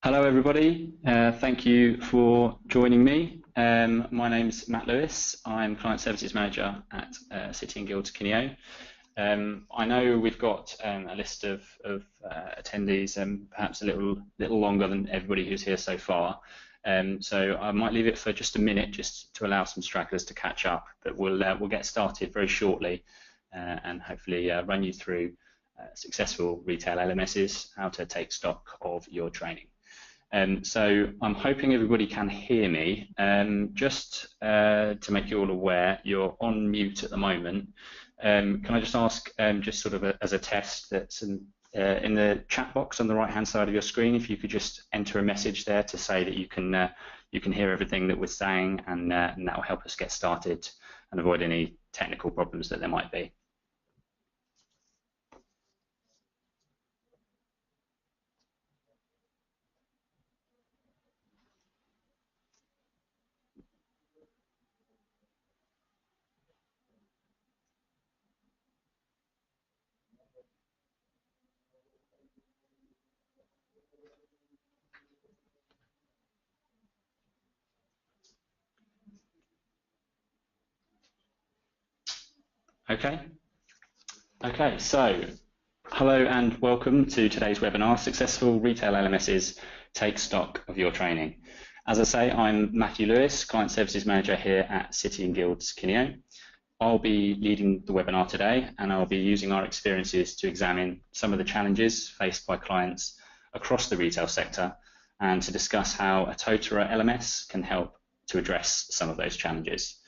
Hello, everybody. Thank you for joining me. My name's Matt Lewis. I'm Client Services Manager at City and Guilds Kineo. I know we've got a list of attendees, perhaps a little longer than everybody who's here so far. So I might leave it for just a minute, just to allow some stragglers to catch up. But we'll get started very shortly, and hopefully run you through successful retail LMSs, how to take stock of your training. So I'm hoping everybody can hear me. Just to make you all aware, you're on mute at the moment. Can I just ask, just sort of as a test, that's in the chat box on the right-hand side of your screen, if you could just enter a message there to say that you can hear everything that we're saying, and that will help us get started and avoid any technical problems that there might be. Okay, so hello and welcome to today's webinar, Successful Retail LMSs, Take Stock of Your Training. As I say, I'm Matthew Lewis, Client Services Manager here at City and Guilds Kineo. I'll be leading the webinar today, and I'll be using our experiences to examine some of the challenges faced by clients across the retail sector, and to discuss how a plethora LMS can help to address some of those challenges.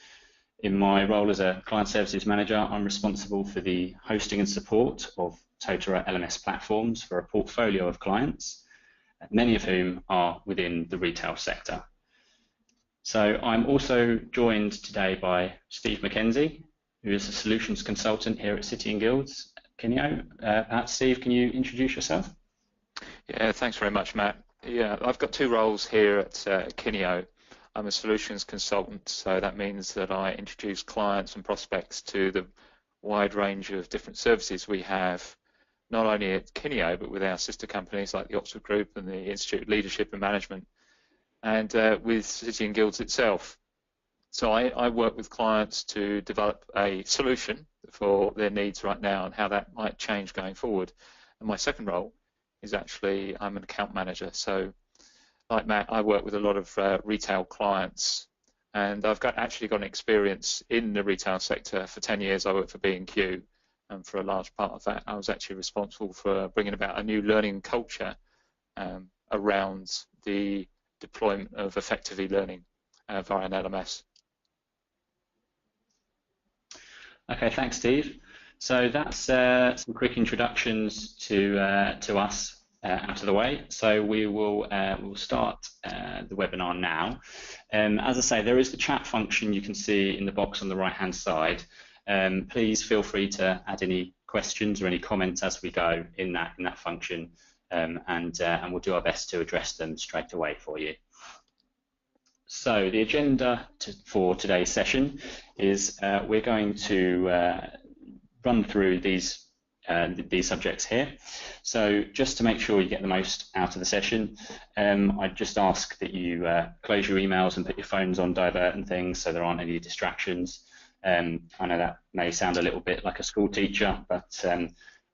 In my role as a Client Services Manager, I'm responsible for the hosting and support of plethora LMS platforms for a portfolio of clients, many of whom are within the retail sector. So I'm also joined today by Steve McKenzie, who is a Solutions Consultant here at City and Guilds Kineo. Perhaps, Steve, can you introduce yourself? Yeah, thanks very much, Matt. Yeah, I've got two roles here at Kineo. I'm a solutions consultant, so that means that I introduce clients and prospects to the wide range of different services we have, not only at Kineo, but with our sister companies like the Oxford Group and the Institute of Leadership and Management, and with City and Guilds itself. So I work with clients to develop a solution for their needs right now and how that might change going forward. And my second role is actually I'm an account manager. So like Matt, I work with a lot of retail clients, and I've actually got an experience in the retail sector. For 10 years I worked for B&Q, and for a large part of that I was actually responsible for bringing about a new learning culture around the deployment of effective e-learning via an LMS. Okay, thanks, Steve. So that's some quick introductions to us out of the way. So we'll start the webinar now. As I say, there is the chat function you can see in the box on the right-hand side. Please feel free to add any questions or any comments as we go in that function, and we'll do our best to address them straight away for you. So the agenda for today's session is we're going to run through these subjects here. So just to make sure you get the most out of the session, I'd just ask that you close your emails and put your phones on divert and things so there aren't any distractions. I know that may sound a little bit like a school teacher, but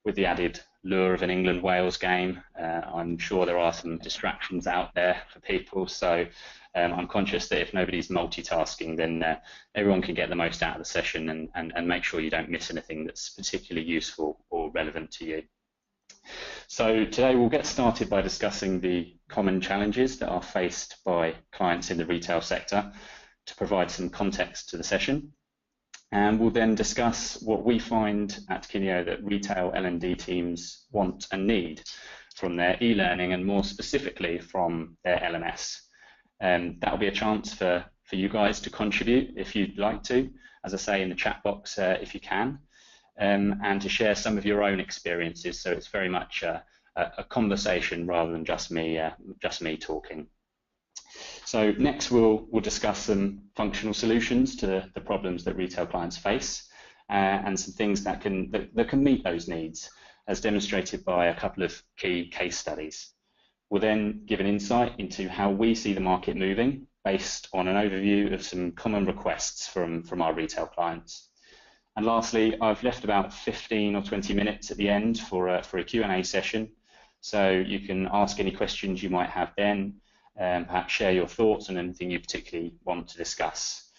with the added lure of an England-Wales game, I'm sure there are some distractions out there for people. So I'm conscious that if nobody's multitasking, then everyone can get the most out of the session, and make sure you don't miss anything that's particularly useful or relevant to you. So today we'll get started by discussing the common challenges that are faced by clients in the retail sector to provide some context to the session. And we'll then discuss what we find at Kineo that retail L&D teams want and need from their e-learning, and more specifically from their LMS. That'll be a chance for you guys to contribute if you'd like to, as I say, in the chat box if you can, and to share some of your own experiences. So it's very much a conversation rather than just me talking. So next we'll discuss some functional solutions to the problems that retail clients face, and some things that can meet those needs, as demonstrated by a couple of key case studies. We'll then give an insight into how we see the market moving based on an overview of some common requests from our retail clients. And lastly, I've left about 15 or 20 minutes at the end for a Q&A session, so you can ask any questions you might have then, perhaps share your thoughts on anything you particularly want to discuss.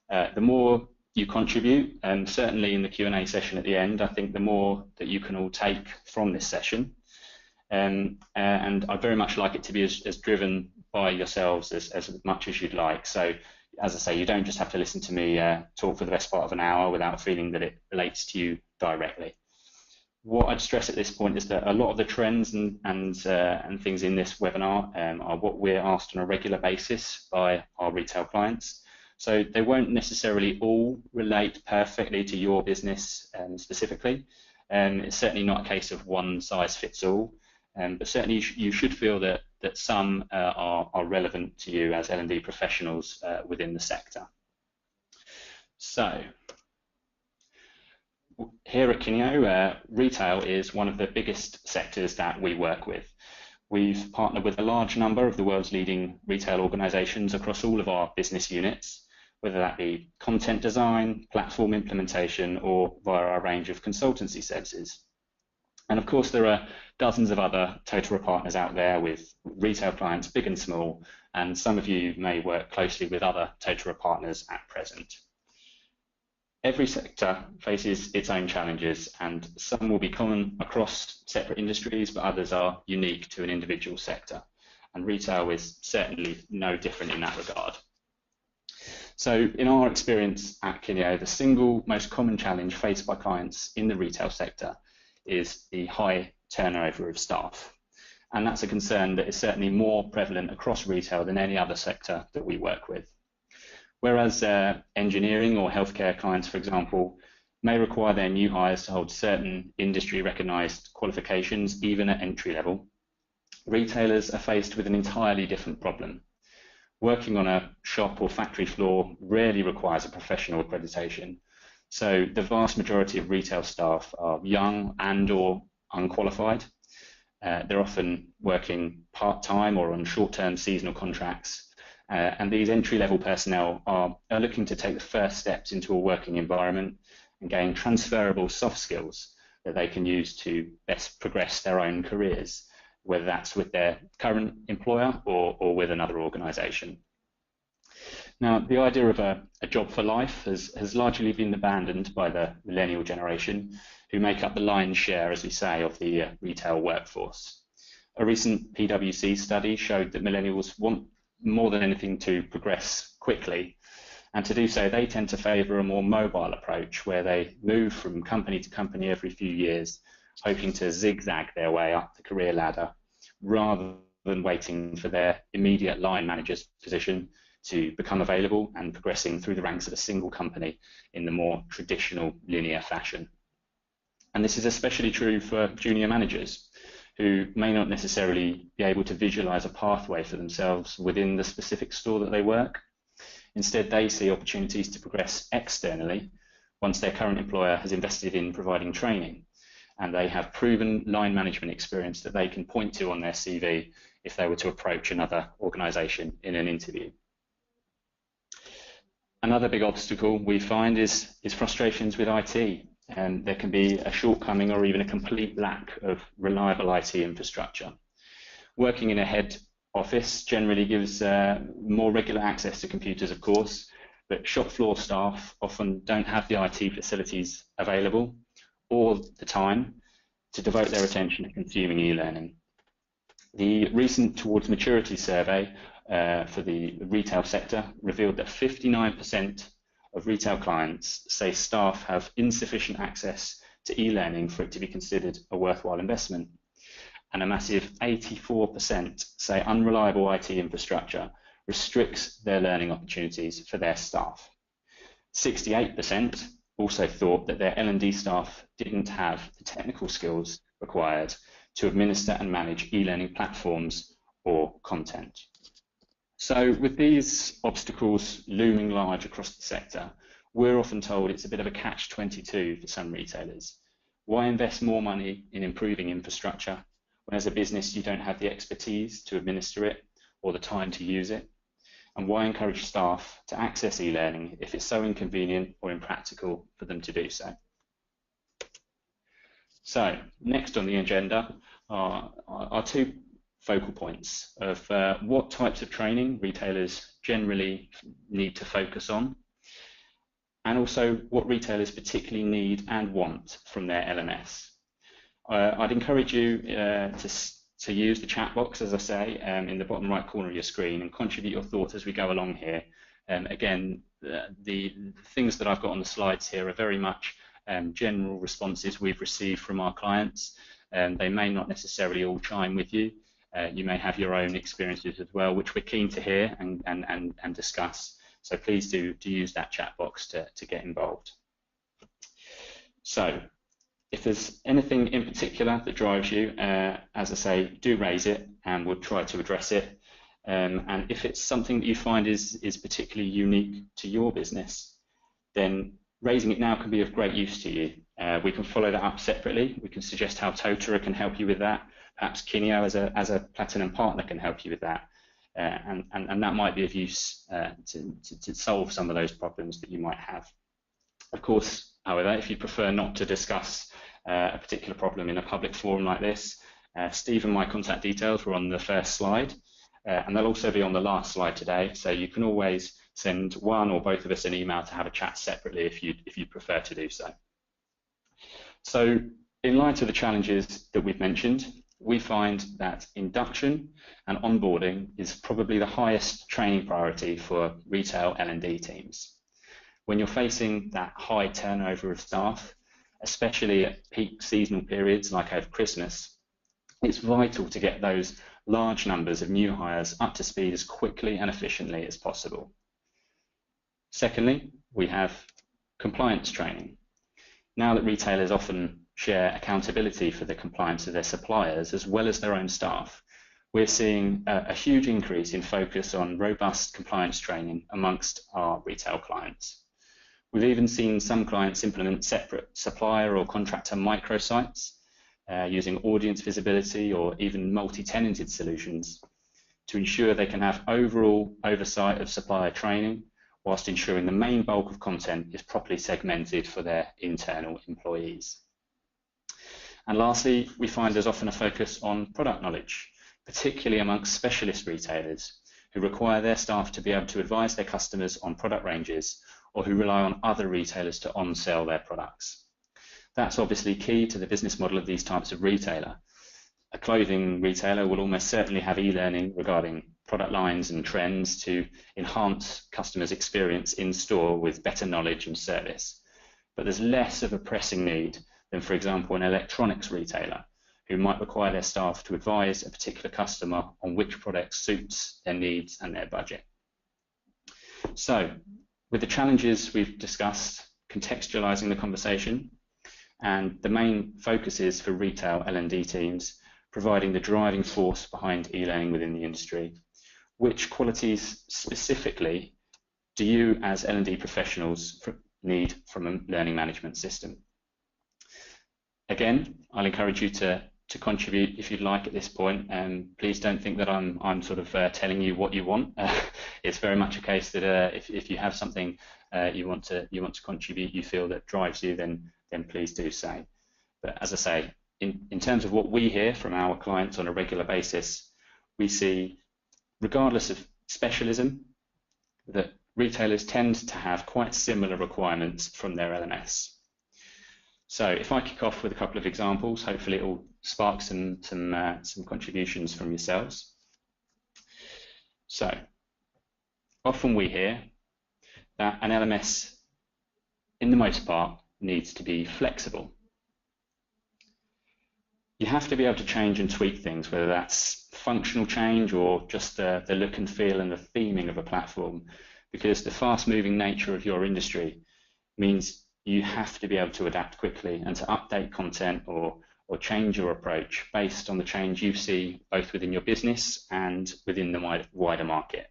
The more you contribute, and certainly in the Q&A session at the end, I think the more that you can all take from this session. And I'd very much like it to be as driven by yourselves as much as you'd like. So, as I say, you don't just have to listen to me talk for the best part of an hour without feeling that it relates to you directly. What I'd stress at this point is that a lot of the trends and things in this webinar are what we're asked on a regular basis by our retail clients. So they won't necessarily all relate perfectly to your business specifically. It's certainly not a case of one size fits all, but certainly you should feel that some are relevant to you as L&D professionals within the sector. So, here at Kineo, retail is one of the biggest sectors that we work with. We've partnered with a large number of the world's leading retail organisations across all of our business units, whether that be content design, platform implementation, or via our range of consultancy services. And of course, there are dozens of other Totara partners out there with retail clients, big and small, and some of you may work closely with other Totara partners at present. Every sector faces its own challenges, and some will be common across separate industries, but others are unique to an individual sector. And retail is certainly no different in that regard. So in our experience at Kineo, the single most common challenge faced by clients in the retail sector is the high turnover of staff. And that's a concern that is certainly more prevalent across retail than any other sector that we work with. Whereas engineering or healthcare clients, for example, may require their new hires to hold certain industry recognised qualifications, even at entry level, retailers are faced with an entirely different problem. Working on a shop or factory floor rarely requires a professional accreditation. So the vast majority of retail staff are young and or unqualified. They're often working part-time or on short-term seasonal contracts. And these entry-level personnel are looking to take the first steps into a working environment and gain transferable soft skills that they can use to best progress their own careers, whether that's with their current employer or with another organisation. Now, the idea of a job for life has largely been abandoned by the millennial generation, who make up the lion's share, as we say, of the retail workforce. A recent PwC study showed that millennials want more than anything to progress quickly, and to do so they tend to favour a more mobile approach where they move from company to company every few years, hoping to zigzag their way up the career ladder rather than waiting for their immediate line manager's position to become available and progressing through the ranks of a single company in the more traditional linear fashion. And this is especially true for junior managers, who may not necessarily be able to visualize a pathway for themselves within the specific store that they work. Instead, they see opportunities to progress externally once their current employer has invested in providing training, and they have proven line management experience that they can point to on their CV if they were to approach another organization in an interview. Another big obstacle we find is frustrations with IT. And there can be a shortcoming or even a complete lack of reliable IT infrastructure. Working in a head office generally gives more regular access to computers, of course, but shop floor staff often don't have the IT facilities available or the time to devote their attention to consuming e-learning. The recent Towards Maturity survey for the retail sector revealed that 59% of retail clients say staff have insufficient access to e-learning for it to be considered a worthwhile investment. And a massive 84% say unreliable IT infrastructure restricts their learning opportunities for their staff. 68% also thought that their L&D staff didn't have the technical skills required to administer and manage e-learning platforms or content. So with these obstacles looming large across the sector, we're often told it's a bit of a catch-22 for some retailers. Why invest more money in improving infrastructure when as a business you don't have the expertise to administer it or the time to use it? And why encourage staff to access e-learning if it's so inconvenient or impractical for them to do so? So, next on the agenda are two focal points of what types of training retailers generally need to focus on, and also what retailers particularly need and want from their LMS. I'd encourage you to use the chat box, as I say, in the bottom right corner of your screen, and contribute your thoughts as we go along here. Again, the things that I've got on the slides here are very much general responses we've received from our clients. They may not necessarily all chime with you. You may have your own experiences as well, which we're keen to hear and discuss. So please do use that chat box to get involved. So, if there's anything in particular that drives you, as I say, do raise it and we'll try to address it. And if it's something that you find is particularly unique to your business, then raising it now can be of great use to you. We can follow that up separately. We can suggest how Totara can help you with that. Perhaps Kineo as a platinum partner can help you with that. And that might be of use to solve some of those problems that you might have. Of course, however, if you prefer not to discuss a particular problem in a public forum like this, Steve and my contact details were on the first slide, and they'll also be on the last slide today, so you can always send one or both of us an email to have a chat separately if you prefer to do so. So, in light of the challenges that we've mentioned, we find that induction and onboarding is probably the highest training priority for retail L&D teams. When you're facing that high turnover of staff, especially at peak seasonal periods like over Christmas, it's vital to get those large numbers of new hires up to speed as quickly and efficiently as possible. Secondly, we have compliance training. Now that retailers often share accountability for the compliance of their suppliers as well as their own staff, we're seeing a huge increase in focus on robust compliance training amongst our retail clients. We've even seen some clients implement separate supplier or contractor microsites using audience visibility or even multi-tenanted solutions to ensure they can have overall oversight of supplier training whilst ensuring the main bulk of content is properly segmented for their internal employees. And lastly, we find there's often a focus on product knowledge, particularly amongst specialist retailers who require their staff to be able to advise their customers on product ranges or who rely on other retailers to on-sell their products. That's obviously key to the business model of these types of retailer. A clothing retailer will almost certainly have e-learning regarding product lines and trends to enhance customers' experience in store with better knowledge and service. But there's less of a pressing need than, for example, an electronics retailer who might require their staff to advise a particular customer on which product suits their needs and their budget. So, with the challenges we've discussed, contextualizing the conversation, and the main focus is for retail L&D teams, providing the driving force behind e-learning within the industry, which qualities specifically do you as L&D professionals need from a learning management system? Again, I'll encourage you to contribute if you'd like at this point, and please don't think that I'm sort of telling you what you want. It's very much a case that if you have something you want to contribute, you feel that drives you, then please do so. But as I say, in terms of what we hear from our clients on a regular basis, we see, regardless of specialism, that retailers tend to have quite similar requirements from their LMS. So if I kick off with a couple of examples, hopefully it will spark some contributions from yourselves. So often we hear that an LMS, in the most part, needs to be flexible. You have to be able to change and tweak things, whether that's functional change or just the look and feel and the theming of a platform, because the fast-moving nature of your industry means you have to be able to adapt quickly and to update content or change your approach based on the change you see both within your business and within the wider market.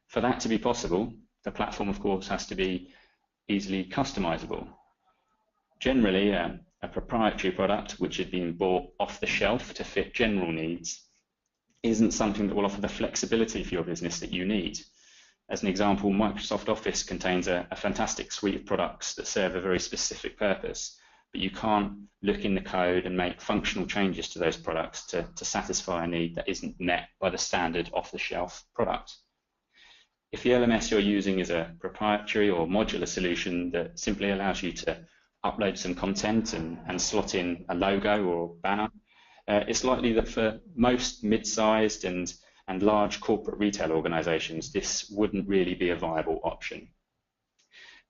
For that to be possible, the platform, of course, has to be easily customizable. Generally, A proprietary product which had been bought off the shelf to fit general needs isn't something that will offer the flexibility for your business that you need. As an example, Microsoft Office contains a fantastic suite of products that serve a very specific purpose, but you can't look in the code and make functional changes to those products to satisfy a need that isn't met by the standard off-the-shelf product. If the LMS you're using is a proprietary or modular solution that simply allows you to upload some content and slot in a logo or banner, it's likely that for most mid-sized and large corporate retail organizations, this wouldn't really be a viable option.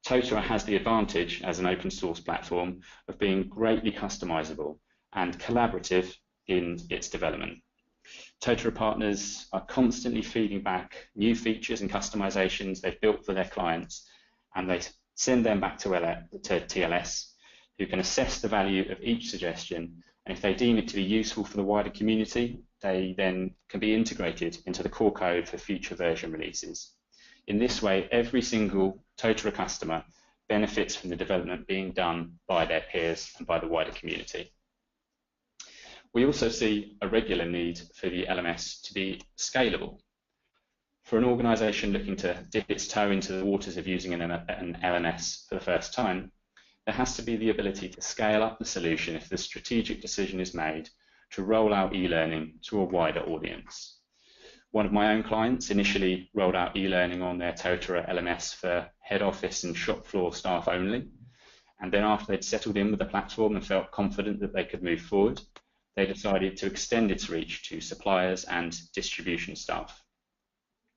plethora has the advantage as an open source platform of being greatly customizable and collaborative in its development. plethora partners are constantly feeding back new features and customizations they've built for their clients, and they send them back to TLS, who can assess the value of each suggestion, and if they deem it to be useful for the wider community, they then can be integrated into the core code for future version releases. In this way, every single plethora customer benefits from the development being done by their peers and by the wider community. We also see a regular need for the LMS to be scalable. For an organisation looking to dip its toe into the waters of using an LMS for the first time, there has to be the ability to scale up the solution if the strategic decision is made to roll out e-learning to a wider audience. One of my own clients initially rolled out e-learning on their plethora LMS for head office and shop floor staff only, and then after they'd settled in with the platform and felt confident that they could move forward, they decided to extend its reach to suppliers and distribution staff.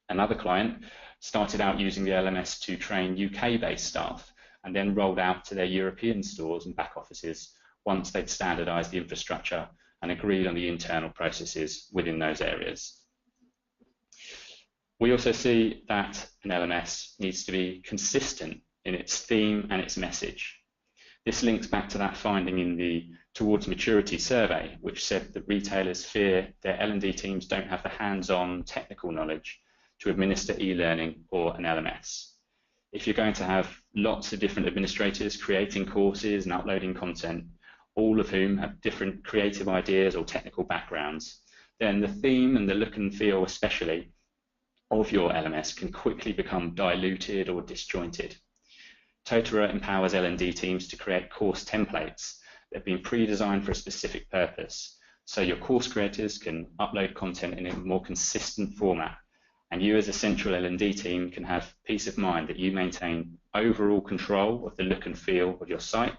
Another client started out using the LMS to train UK-based staff and then rolled out to their European stores and back offices once they'd standardized the infrastructure and agreed on the internal processes within those areas. We also see that an LMS needs to be consistent in its theme and its message. This links back to that finding in the Towards Maturity survey, which said that retailers fear their L&D teams don't have the hands-on technical knowledge to administer e-learning or an LMS. If you're going to have lots of different administrators creating courses and uploading content, all of whom have different creative ideas or technical backgrounds, then the theme and the look and feel especially of your LMS can quickly become diluted or disjointed. plethora empowers L&D teams to create course templates that have been pre-designed for a specific purpose, so your course creators can upload content in a more consistent format, and you as a central L&D team can have peace of mind that you maintain overall control of the look and feel of your site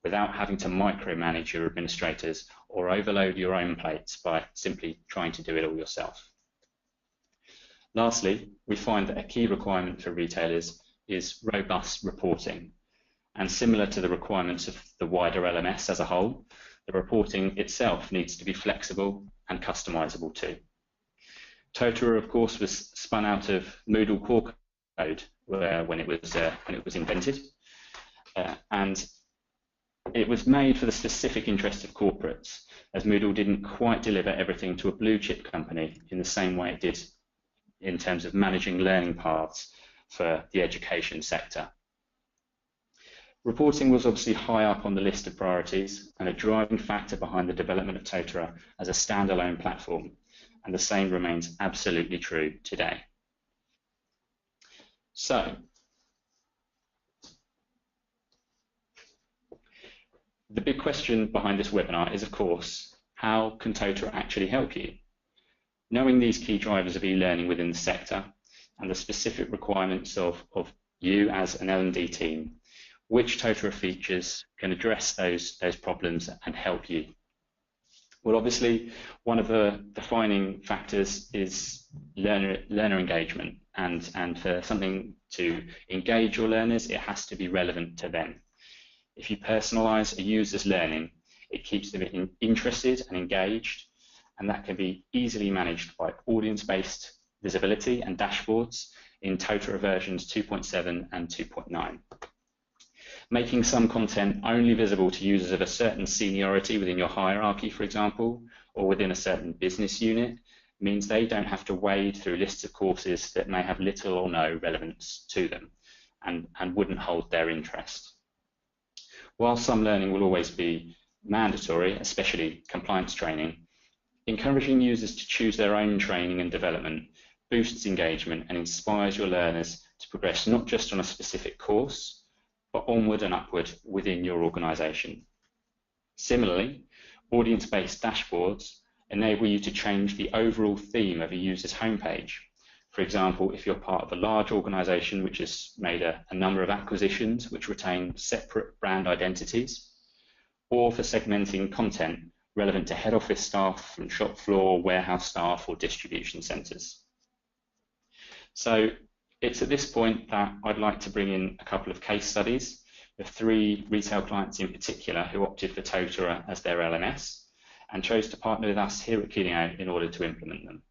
without having to micromanage your administrators or overload your own plates by simply trying to do it all yourself. Lastly, we find that a key requirement for retailers is robust reporting, and similar to the requirements of the wider LMS as a whole, the reporting itself needs to be flexible and customizable too. plethora, of course, was spun out of Moodle core code when it was invented, and it was made for the specific interest of corporates, as Moodle didn't quite deliver everything to a blue chip company in the same way it did in terms of managing learning paths for the education sector. Reporting was obviously high up on the list of priorities and a driving factor behind the development of plethora as a standalone platform, and the same remains absolutely true today. So, the big question behind this webinar is, of course, how can plethora actually help you? Knowing these key drivers of e-learning within the sector and the specific requirements of you as an L&D team, which plethora features can address those problems and help you? Well, obviously, one of the defining factors is learner engagement, and for something to engage your learners, it has to be relevant to them. If you personalize a user's learning, it keeps them interested and engaged, and that can be easily managed by audience-based visibility and dashboards in plethora versions 2.7 and 2.9. Making some content only visible to users of a certain seniority within your hierarchy, for example, or within a certain business unit, means they don't have to wade through lists of courses that may have little or no relevance to them and wouldn't hold their interest. While some learning will always be mandatory, especially compliance training, encouraging users to choose their own training and development boosts engagement and inspires your learners to progress not just on a specific course, but onward and upward within your organisation. Similarly, audience-based dashboards enable you to change the overall theme of a user's homepage. For example, if you're part of a large organisation which has made a number of acquisitions which retain separate brand identities, or for segmenting content relevant to head office staff from shop floor, warehouse staff, or distribution centres. So it's at this point that I'd like to bring in a couple of case studies of 3 retail clients in particular who opted for plethora as their LMS and chose to partner with us here at Kineo in order to implement them.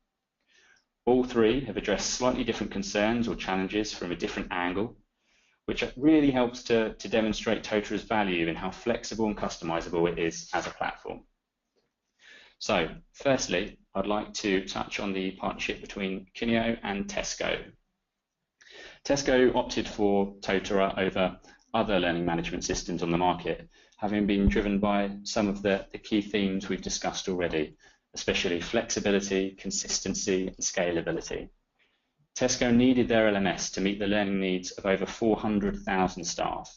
All 3 have addressed slightly different concerns or challenges from a different angle, which really helps to demonstrate plethora's value in how flexible and customizable it is as a platform. So, firstly, I'd like to touch on the partnership between Kineo and Tesco. Tesco opted for plethora over other learning management systems on the market, having been driven by some of the key themes we've discussed already, especially flexibility, consistency, and scalability. Tesco needed their LMS to meet the learning needs of over 400,000 staff.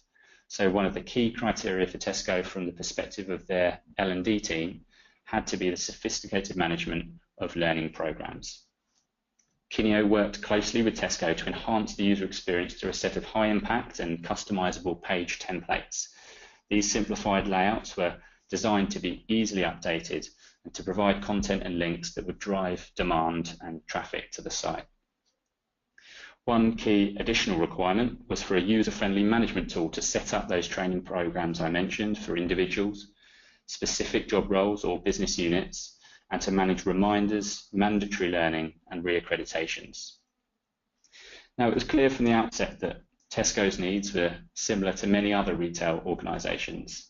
So one of the key criteria for Tesco from the perspective of their L&D team had to be the sophisticated management of learning programs. Kineo worked closely with Tesco to enhance the user experience through a set of high impact and customizable page templates. These simplified layouts were designed to be easily updated and to provide content and links that would drive demand and traffic to the site. One key additional requirement was for a user-friendly management tool to set up those training programs I mentioned for individuals, specific job roles or business units, and to manage reminders, mandatory learning, and re-accreditations. Now, it was clear from the outset that Tesco's needs were similar to many other retail organisations.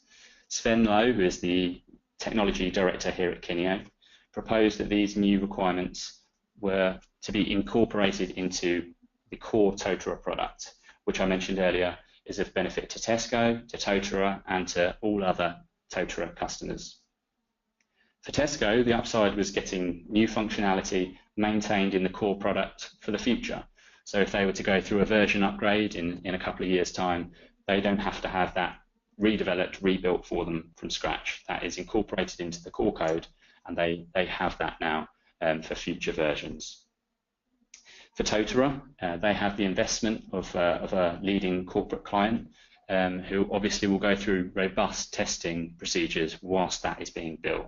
Sven Lowe, who is the technology director here at Kineo, proposed that these new requirements were to be incorporated into the core plethora product, which I mentioned earlier is of benefit to Tesco, to plethora, and to all other plethora customers. For Tesco, the upside was getting new functionality maintained in the core product for the future. So if they were to go through a version upgrade in a couple of years' time, they don't have to have that redeveloped, rebuilt for them from scratch. That is incorporated into the core code, and they have that now for future versions. For plethora, they have the investment of a leading corporate client who obviously will go through robust testing procedures whilst that is being built.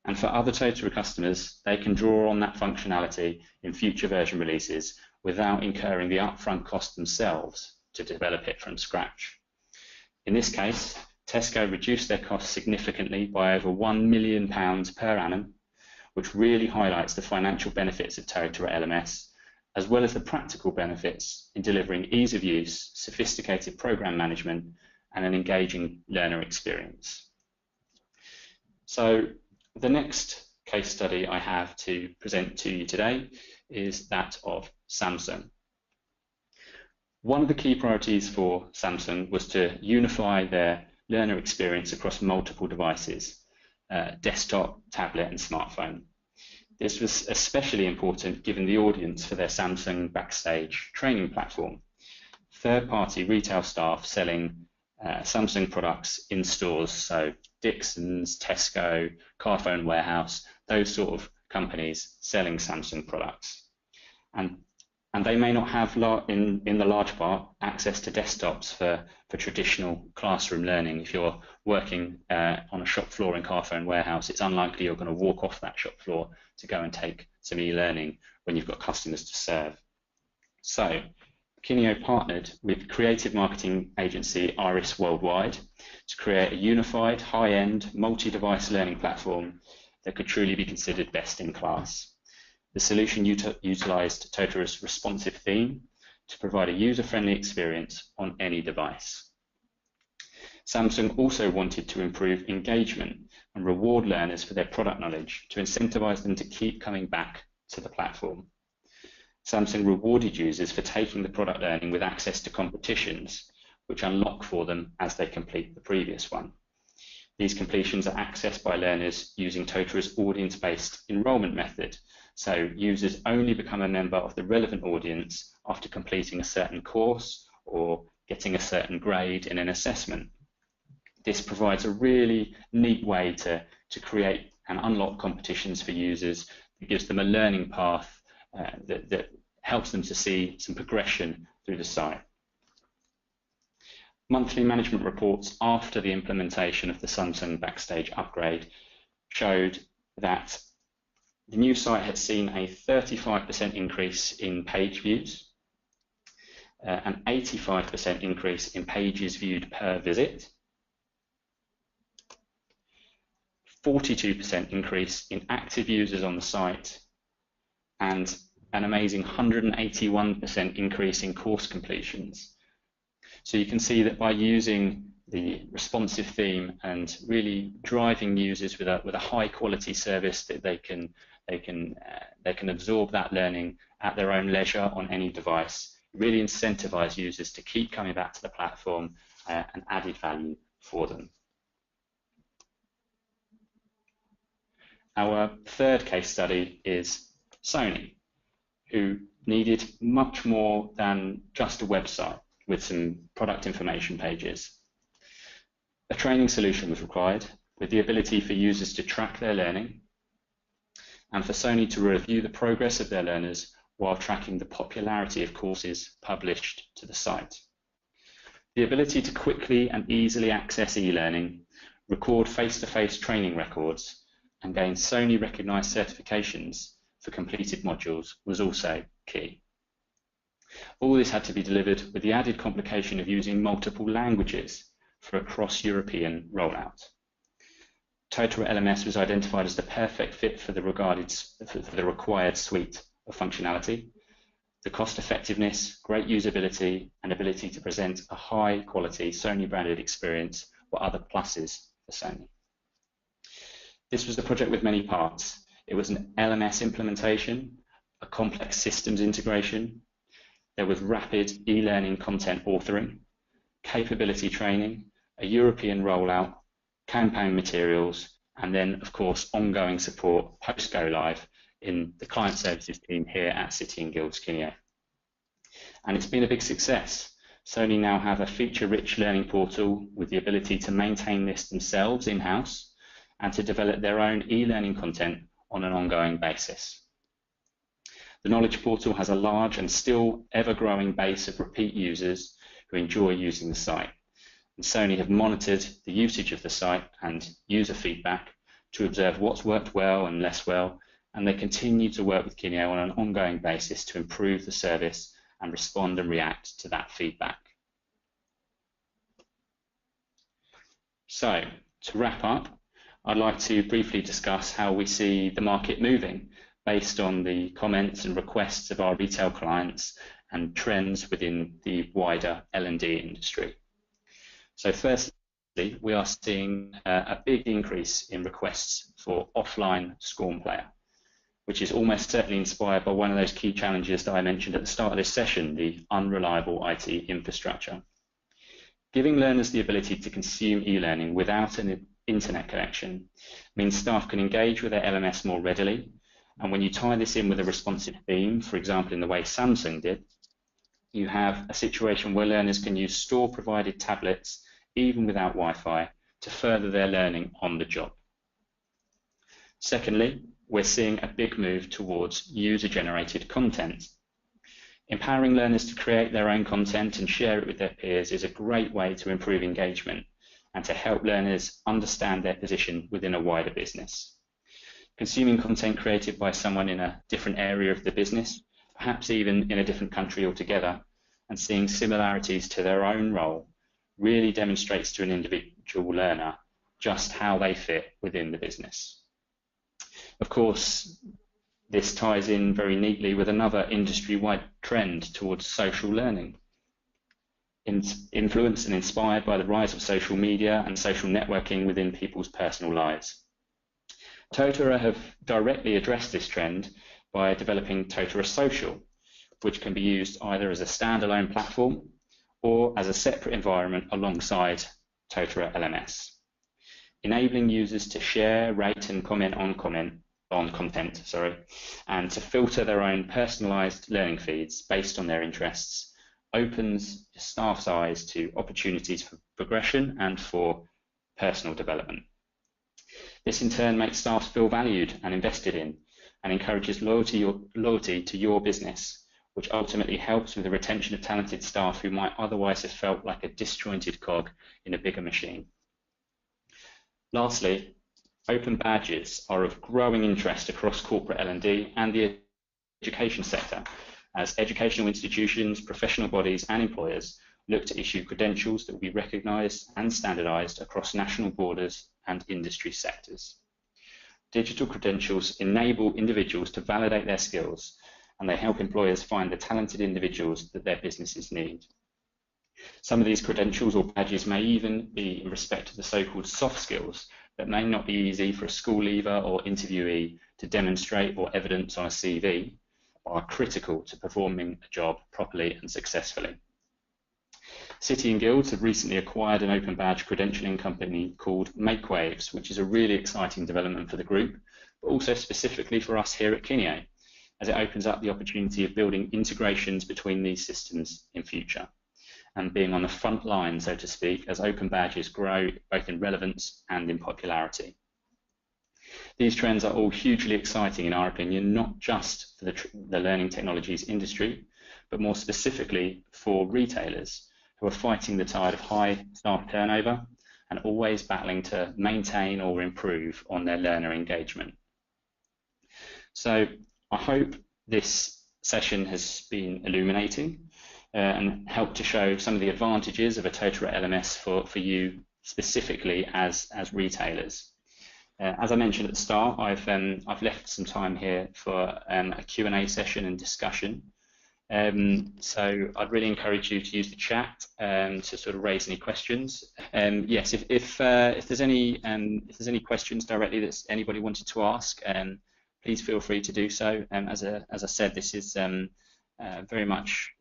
And for other plethora customers, they can draw on that functionality in future version releases without incurring the upfront cost themselves to develop it from scratch. In this case, Tesco reduced their costs significantly by over £1 million per annum, which really highlights the financial benefits of plethora LMS, as well as the practical benefits in delivering ease of use, sophisticated program management, and an engaging learner experience. So the next case study I have to present to you today is that of Samsung. One of the key priorities for Samsung was to unify their learner experience across multiple devices, desktop, tablet, and smartphone. This was especially important given the audience for their Samsung Backstage training platform. Third-party retail staff selling Samsung products in stores, so Dixon's, Tesco, Carphone Warehouse, those sort of companies selling Samsung products. And they may not have, in the large part, access to desktops for traditional classroom learning. If you're working on a shop floor in Carphone Warehouse, it's unlikely you're going to walk off that shop floor to go and take some e-learning when you've got customers to serve. So Kineo partnered with creative marketing agency Iris Worldwide to create a unified, high-end, multi-device learning platform that could truly be considered best in class. The solution utilized plethora's responsive theme to provide a user-friendly experience on any device. Samsung also wanted to improve engagement and reward learners for their product knowledge to incentivize them to keep coming back to the platform. Samsung rewarded users for taking the product learning with access to competitions, which unlock for them as they complete the previous one. These completions are accessed by learners using Totora's audience-based enrolment method. So users only become a member of the relevant audience after completing a certain course or getting a certain grade in an assessment. This provides a really neat way to create and unlock competitions for users. It gives them a learning path that helps them to see some progression through the site. Monthly management reports after the implementation of the Samsung Backstage upgrade showed that the new site had seen a 35% increase in page views, an 85% increase in pages viewed per visit, 42% increase in active users on the site, and an amazing 181% increase in course completions. So you can see that by using the responsive theme and really driving users with a high quality service, that they can absorb that learning at their own leisure on any device, really incentivize users to keep coming back to the platform and added value for them. Our third case study is Sony, who needed much more than just a website with some product information pages. A training solution was required with the ability for users to track their learning and for Sony to review the progress of their learners while tracking the popularity of courses published to the site. The ability to quickly and easily access e-learning, record face-to-face training records, and gain Sony recognized certifications for completed modules was also key. All this had to be delivered with the added complication of using multiple languages for a cross-European rollout. Totora LMS was identified as the perfect fit for the required suite of functionality, the cost effectiveness, great usability, and ability to present a high quality Sony branded experience were other pluses for Sony. This was the project with many parts. It was an LMS implementation, a complex systems integration. There was rapid e-learning content authoring, capability training, a European rollout, campaign materials, and then, of course, ongoing support post-go live in the client services team here at City & Guilds Kineo. And it's been a big success. Sony now have a feature-rich learning portal with the ability to maintain this themselves in-house and to develop their own e-learning content on an ongoing basis. The Knowledge Portal has a large and still ever-growing base of repeat users who enjoy using the site. And Sony have monitored the usage of the site and user feedback to observe what's worked well and less well, and they continue to work with Kineo on an ongoing basis to improve the service and respond and react to that feedback. So, to wrap up, I'd like to briefly discuss how we see the market moving based on the comments and requests of our retail clients and trends within the wider L&D industry. So firstly, we are seeing a big increase in requests for offline SCORM player, which is almost certainly inspired by one of those key challenges that I mentioned at the start of this session, the unreliable IT infrastructure. Giving learners the ability to consume e-learning without an internet connection means staff can engage with their LMS more readily. And when you tie this in with a responsive theme, for example, in the way Samsung did, you have a situation where learners can use store-provided tablets, even without Wi-Fi, to further their learning on the job. Secondly, we're seeing a big move towards user-generated content. Empowering learners to create their own content and share it with their peers is a great way to improve engagement and to help learners understand their position within a wider business. Consuming content created by someone in a different area of the business, perhaps even in a different country altogether, and seeing similarities to their own role really demonstrates to an individual learner just how they fit within the business. Of course, this ties in very neatly with another industry-wide trend towards social learning. Influenced and inspired by the rise of social media and social networking within people's personal lives. Totora have directly addressed this trend by developing Totora Social, which can be used either as a standalone platform or as a separate environment alongside plethora LMS, enabling users to share, rate, and comment on content, and to filter their own personalized learning feeds based on their interests, opens staff's eyes to opportunities for progression and for personal development. This in turn makes staff feel valued and invested in, and encourages loyalty to your business, which ultimately helps with the retention of talented staff who might otherwise have felt like a disjointed cog in a bigger machine. Lastly, open badges are of growing interest across corporate L&D and the education sector, as educational institutions, professional bodies and employers look to issue credentials that will be recognised and standardised across national borders and industry sectors. Digital credentials enable individuals to validate their skills, and they help employers find the talented individuals that their businesses need. Some of these credentials or badges may even be in respect to the so-called soft skills that may not be easy for a school leaver or interviewee to demonstrate or evidence on a CV, but are critical to performing a job properly and successfully. City and Guilds have recently acquired an open badge credentialing company called MakeWaves, which is a really exciting development for the group, but also specifically for us here at Kineo, as it opens up the opportunity of building integrations between these systems in future, and being on the front line, so to speak, as open badges grow both in relevance and in popularity. These trends are all hugely exciting in our opinion, not just for the learning technologies industry, but more specifically for retailers who are fighting the tide of high staff turnover and always battling to maintain or improve on their learner engagement. So I hope this session has been illuminating and helped to show some of the advantages of a plethora LMS for you specifically as retailers. As I mentioned at the start, I've left some time here for a Q&A session and discussion. So I'd really encourage you to use the chat to sort of raise any questions. Yes, if there's any questions directly that anybody wanted to ask, please feel free to do so. As I said, this is very much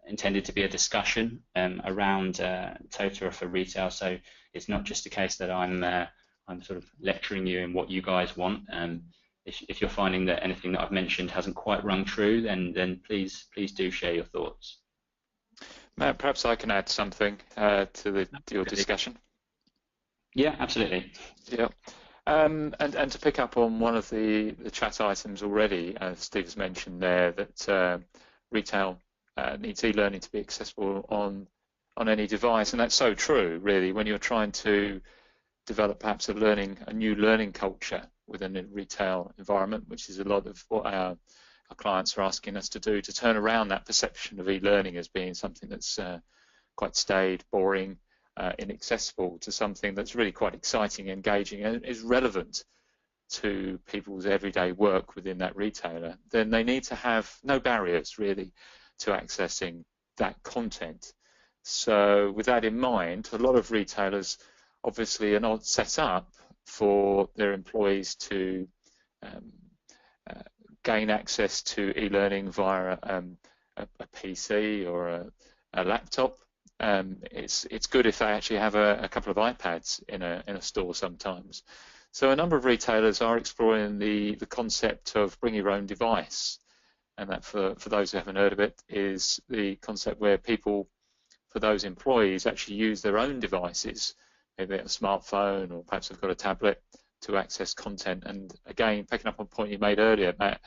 intended to be a discussion around plethora for retail. So it's not just a case that I'm sort of lecturing you in what you guys want. If you're finding that anything that I've mentioned hasn't quite rung true, then please do share your thoughts. Matt, perhaps I can add something to your discussion. Yeah, absolutely. Yeah. And to pick up on one of the chat items already, as Steve has mentioned there, that retail needs e-learning to be accessible on any device, and that's so true, really, when you're trying to develop perhaps a new learning culture within a retail environment, which is a lot of what our clients are asking us to do, to turn around that perception of e-learning as being something that's quite staid, boring, inaccessible, to something that's really quite exciting, engaging, and is relevant to people's everyday work within that retailer. Then they need to have no barriers really to accessing that content. So with that in mind, a lot of retailers obviously are not set up for their employees to gain access to e-learning via a PC or a laptop. It's good if they actually have a couple of iPads in a store sometimes. So a number of retailers are exploring the concept of bring your own device, and that for those who haven't heard of it is the concept where people, for those employees, actually use their own devices, maybe a smartphone or perhaps they've got a tablet, to access content. And again, picking up on a point you made earlier, Matt,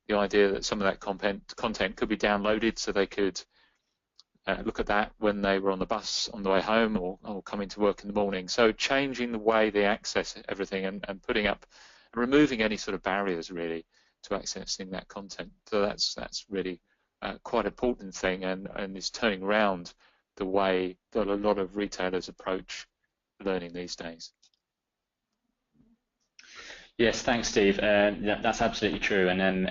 the idea that some of that content could be downloaded so they could look at that when they were on the bus on the way home or coming to work in the morning. So changing the way they access everything and putting up, removing any sort of barriers really to accessing that content. So that's really quite an important thing, and is turning around the way that a lot of retailers approach learning these days. Yes, thanks, Steve. That's absolutely true. And then,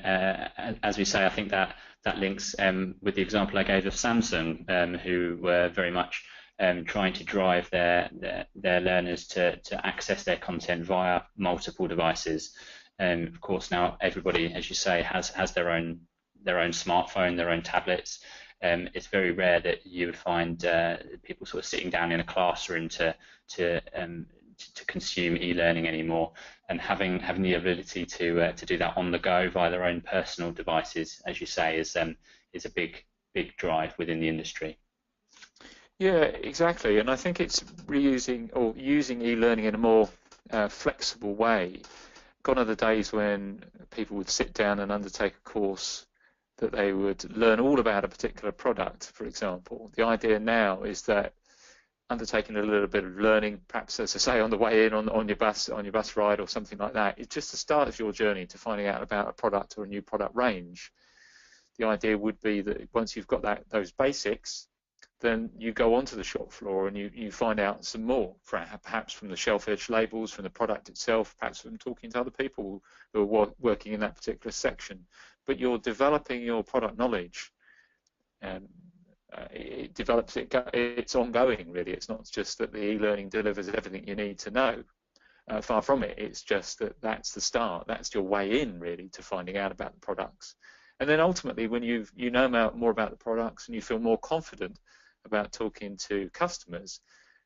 as we say, I think that links with the example I gave of Samsung, who were very much trying to drive their learners to access their content via multiple devices. Of course, now everybody, as you say, has their own smartphone, their own tablets. it's very rare that you would find people sort of sitting down in a classroom to consume e-learning anymore, and having the ability to do that on the go via their own personal devices, as you say, is a big drive within the industry. Yeah, exactly. And I think it's reusing or using e-learning in a more flexible way. Gone are the days when people would sit down and undertake a course that they would learn all about a particular product, for example. The idea now is that undertaking a little bit of learning, perhaps as I say, on the way in on your bus ride or something like that, it's just the start of your journey to finding out about a product or a new product range. The idea would be that once you've got those basics, then you go onto the shop floor and you find out some more, perhaps from the shelf edge labels, from the product itself, perhaps from talking to other people who are working in that particular section. But you're developing your product knowledge, and it's ongoing really. It's not just that the e-learning delivers everything you need to know. Far from it. It's just that's the start. That's your way in really to finding out about the products. And then ultimately, when you know more about the products and you feel more confident about talking to customers,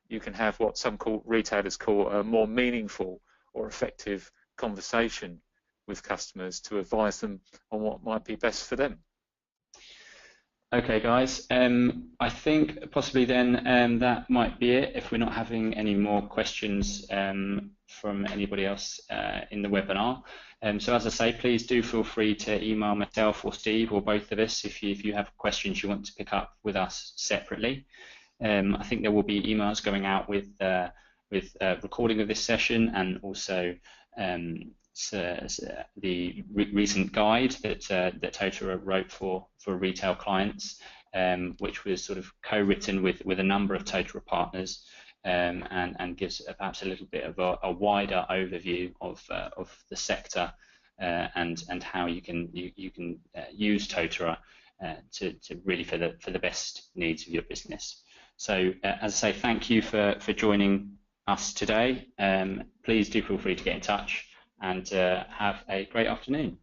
you can have what some retailers call a more meaningful or effective conversation with customers to advise them on what might be best for them. Okay, guys, I think possibly then that might be it if we're not having any more questions from anybody else in the webinar. So as I say, please do feel free to email myself or Steve or both of us if you have questions you want to pick up with us separately. I think there will be emails going out with recording of this session, and also the recent guide that Totara wrote for retail clients, which was sort of co-written with a number of Totara partners, and gives perhaps a little bit of a wider overview of the sector and how you can use Totara to really for the best needs of your business. So as I say, thank you for joining us today. Please do feel free to get in touch, and have a great afternoon.